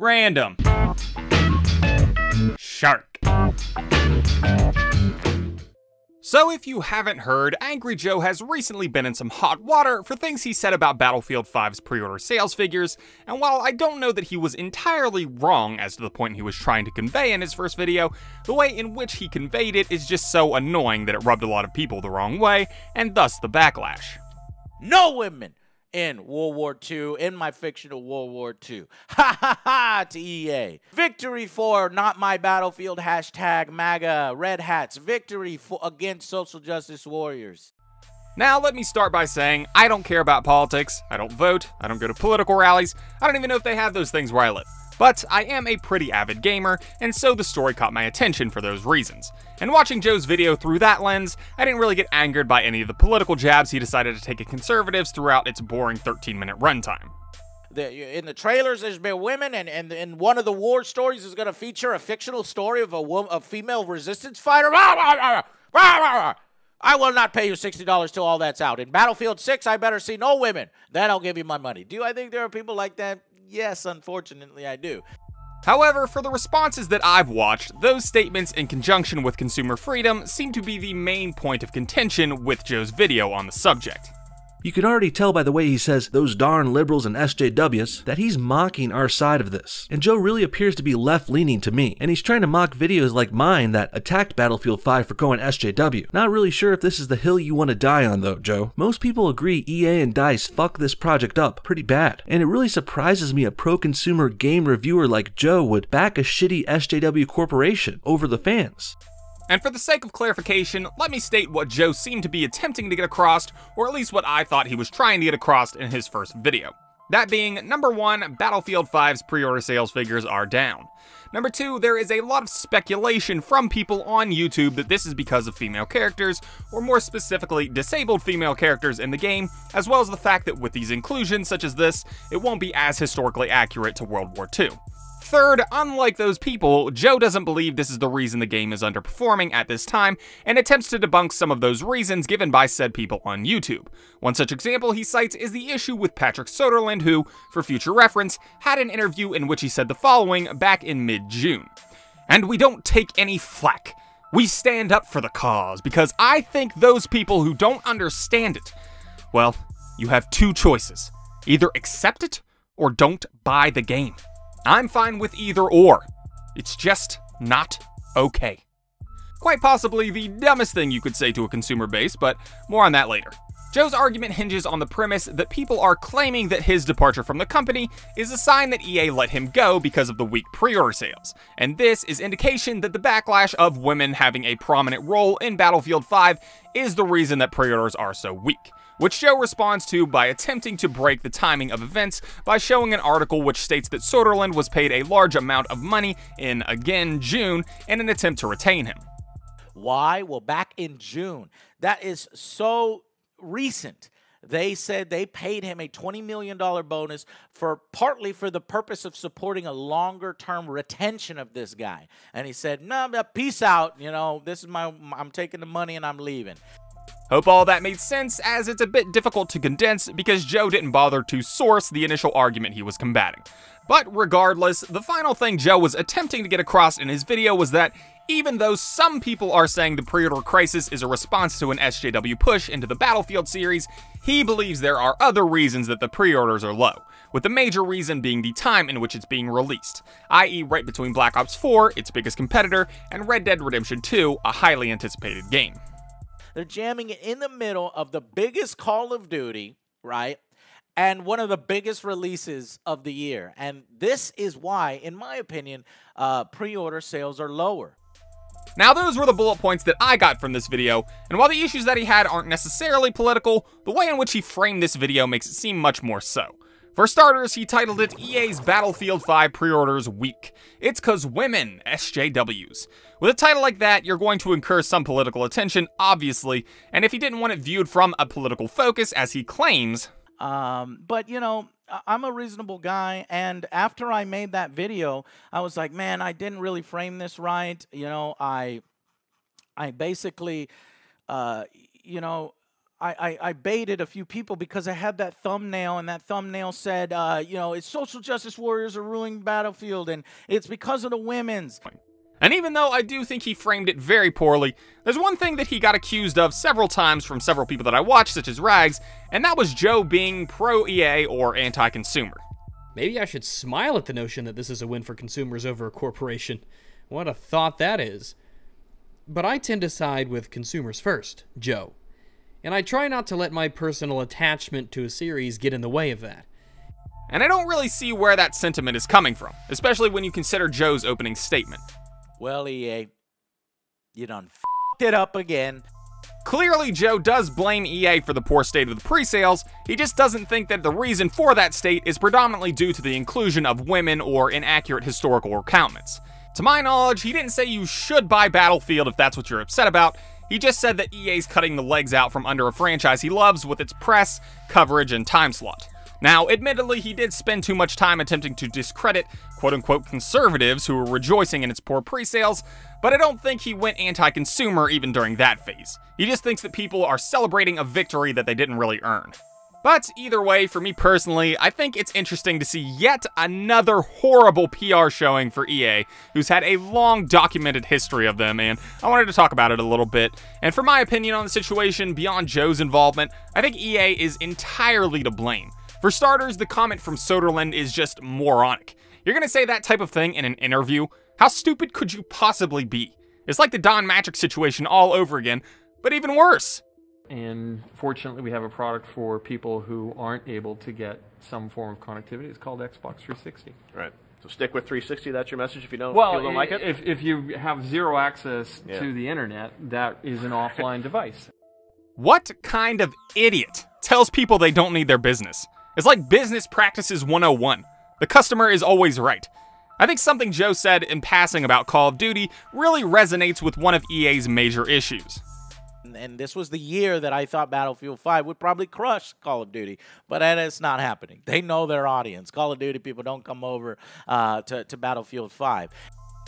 Random Shark. So if you haven't heard, Angry Joe has recently been in some hot water for things he said about Battlefield 5's pre-order sales figures, and while I don't know that he was entirely wrong as to the point he was trying to convey in his first video, the way in which he conveyed it is just so annoying that it rubbed a lot of people the wrong way, and thus the backlash. No women in World War II, in my fictional World War II. Ha ha ha to EA. Victory for not my battlefield, hashtag MAGA, red hats. Victory for against social justice warriors. Now let me start by saying, I don't care about politics, I don't vote, I don't go to political rallies, I don't even know if they have those things where I live. But I am a pretty avid gamer, and so the story caught my attention for those reasons. And watching Joe's video through that lens, I didn't really get angered by any of the political jabs he decided to take at conservatives throughout its boring 13-minute runtime. In the trailers, there's been women, and one of the war stories is going to feature a fictional story of a female resistance fighter. I will not pay you $60 till all that's out. In Battlefield 6, I better see no women. Then I'll give you my money. Do I think there are people like that? Yes, unfortunately, I do. However, for the responses that I've watched, those statements in conjunction with consumer freedom seem to be the main point of contention with Joe's video on the subject. You can already tell by the way he says those darn liberals and SJWs that he's mocking our side of this. And Joe really appears to be left-leaning to me, and he's trying to mock videos like mine that attacked Battlefield 5 for going SJW. Not really sure if this is the hill you want to die on though, Joe. Most people agree EA and DICE fuck this project up pretty bad, and it really surprises me a pro-consumer game reviewer like Joe would back a shitty SJW corporation over the fans. And for the sake of clarification, let me state what Joe seemed to be attempting to get across, or at least what I thought he was trying to get across in his first video. That being, number one, Battlefield 5's pre-order sales figures are down. Number two, there is a lot of speculation from people on YouTube that this is because of female characters, or more specifically, disabled female characters in the game, as well as the fact that with these inclusions such as this, it won't be as historically accurate to World War II. Third, unlike those people, Joe doesn't believe this is the reason the game is underperforming at this time, and attempts to debunk some of those reasons given by said people on YouTube. One such example he cites is the issue with Patrick Soderlund, who, for future reference, had an interview in which he said the following back in mid-June. "And we don't take any flack. We stand up for the cause, because I think those people who don't understand it, well, you have two choices. Either accept it, or don't buy the game. I'm fine with either or. It's just not okay." Quite possibly the dumbest thing you could say to a consumer base, but more on that later. Joe's argument hinges on the premise that people are claiming that his departure from the company is a sign that EA let him go because of the weak pre-order sales, and this is indication that the backlash of women having a prominent role in Battlefield 5 is the reason that pre-orders are so weak, which Joe responds to by attempting to break the timing of events by showing an article which states that Soderlund was paid a large amount of money in, again, June in an attempt to retain him. Why? Well, back in June. That is so recent. They said they paid him a $20 million bonus partly for the purpose of supporting a longer-term retention of this guy. And he said, "No, peace out. You know, this is I'm taking the money and I'm leaving." Hope all that made sense, as it's a bit difficult to condense because Joe didn't bother to source the initial argument he was combating. But regardless, the final thing Joe was attempting to get across in his video was that even though some people are saying the pre-order crisis is a response to an SJW push into the Battlefield series, he believes there are other reasons that the pre-orders are low, with the major reason being the time in which it's being released, i.e. right between Black Ops 4, its biggest competitor, and Red Dead Redemption 2, a highly anticipated game. They're jamming it in the middle of the biggest Call of Duty, right? And one of the biggest releases of the year. And this is why, in my opinion, pre-order sales are lower. Now those were the bullet points that I got from this video, and while the issues that he had aren't necessarily political, the way in which he framed this video makes it seem much more so. For starters, he titled it EA's Battlefield 5 pre-orders weak. It's 'cause women, SJWs. With a title like that, you're going to incur some political attention, obviously, and if he didn't want it viewed from a political focus, as he claims... But, you know, I'm a reasonable guy, and after I made that video, I was like, man, I didn't really frame this right. You know, I basically, you know, I baited a few people because I had that thumbnail, and that thumbnail said, you know, it's social justice warriors are ruling Battlefield, and it's because of the women's. And even though I do think he framed it very poorly, there's one thing that he got accused of several times from several people that I watched, such as Rags, and that was Joe being pro-EA or anti-consumer. Maybe I should smile at the notion that this is a win for consumers over a corporation. What a thought that is. But I tend to side with consumers first, Joe. And I try not to let my personal attachment to a series get in the way of that. And I don't really see where that sentiment is coming from, especially when you consider Joe's opening statement. Well, EA, you done f***ed it up again. Clearly, Joe does blame EA for the poor state of the pre-sales. He just doesn't think that the reason for that state is predominantly due to the inclusion of women or inaccurate historical recounts. To my knowledge, he didn't say you should buy Battlefield if that's what you're upset about. He just said that EA's cutting the legs out from under a franchise he loves with its press, coverage, and time slot. Now, admittedly, he did spend too much time attempting to discredit quote-unquote conservatives who were rejoicing in its poor pre-sales, but I don't think he went anti-consumer even during that phase. He just thinks that people are celebrating a victory that they didn't really earn. But either way, for me personally, I think it's interesting to see yet another horrible PR showing for EA, who's had a long documented history of them, and I wanted to talk about it a little bit. And for my opinion on the situation, beyond Joe's involvement, I think EA is entirely to blame. For starters, the comment from Soderlund is just moronic. You're gonna say that type of thing in an interview? How stupid could you possibly be? It's like the Don Matrick situation all over again, but even worse. And fortunately, we have a product for people who aren't able to get some form of connectivity. It's called Xbox 360. Right. So stick with 360. That's your message if you don't, Well, people don't like it? if you have zero access to the internet, that is an offline device. What kind of idiot tells people they don't need their business? It's like business practices 101. The customer is always right. I think something Joe said in passing about Call of Duty really resonates with one of EA's major issues. And this was the year that I thought Battlefield 5 would probably crush Call of Duty, but it's not happening. They know their audience. Call of Duty people don't come over to Battlefield 5.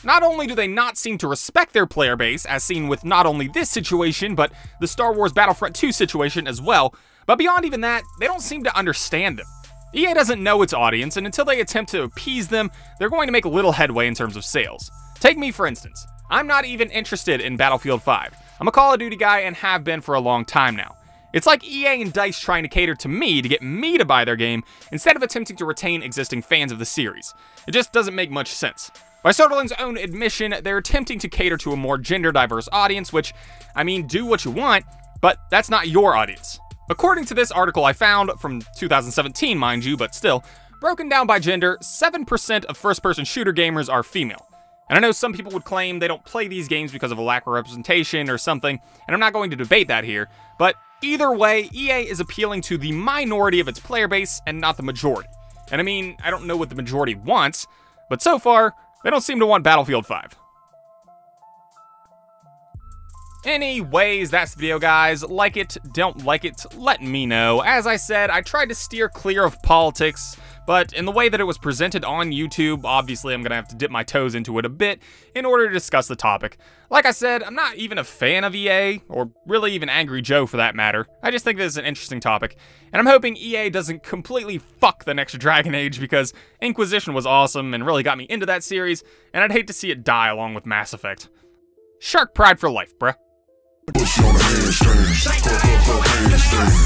Not only do they not seem to respect their player base, as seen with not only this situation, but the Star Wars Battlefront 2 situation as well, but beyond even that, they don't seem to understand them. EA doesn't know its audience, and until they attempt to appease them, they're going to make little headway in terms of sales. Take me for instance. I'm not even interested in Battlefield 5. I'm a Call of Duty guy and have been for a long time now. It's like EA and DICE trying to cater to me to get me to buy their game, instead of attempting to retain existing fans of the series. It just doesn't make much sense. By Soderlund's own admission, they're attempting to cater to a more gender-diverse audience, which, I mean, do what you want, but that's not your audience. According to this article I found, from 2017 mind you, but still, broken down by gender, 7% of first-person shooter gamers are female. And I know some people would claim they don't play these games because of a lack of representation or something, and I'm not going to debate that here, but either way, EA is appealing to the minority of its player base and not the majority. And I mean, I don't know what the majority wants, but so far, they don't seem to want Battlefield 5. Anyways, that's the video, guys. Like it, don't like it, let me know. As I said, I tried to steer clear of politics, but in the way that it was presented on YouTube, obviously I'm gonna have to dip my toes into it a bit in order to discuss the topic. Like I said, I'm not even a fan of EA, or really even Angry Joe for that matter. I just think this is an interesting topic, and I'm hoping EA doesn't completely fuck the next Dragon Age, because Inquisition was awesome and really got me into that series, and I'd hate to see it die along with Mass Effect. Shark pride for life, bruh.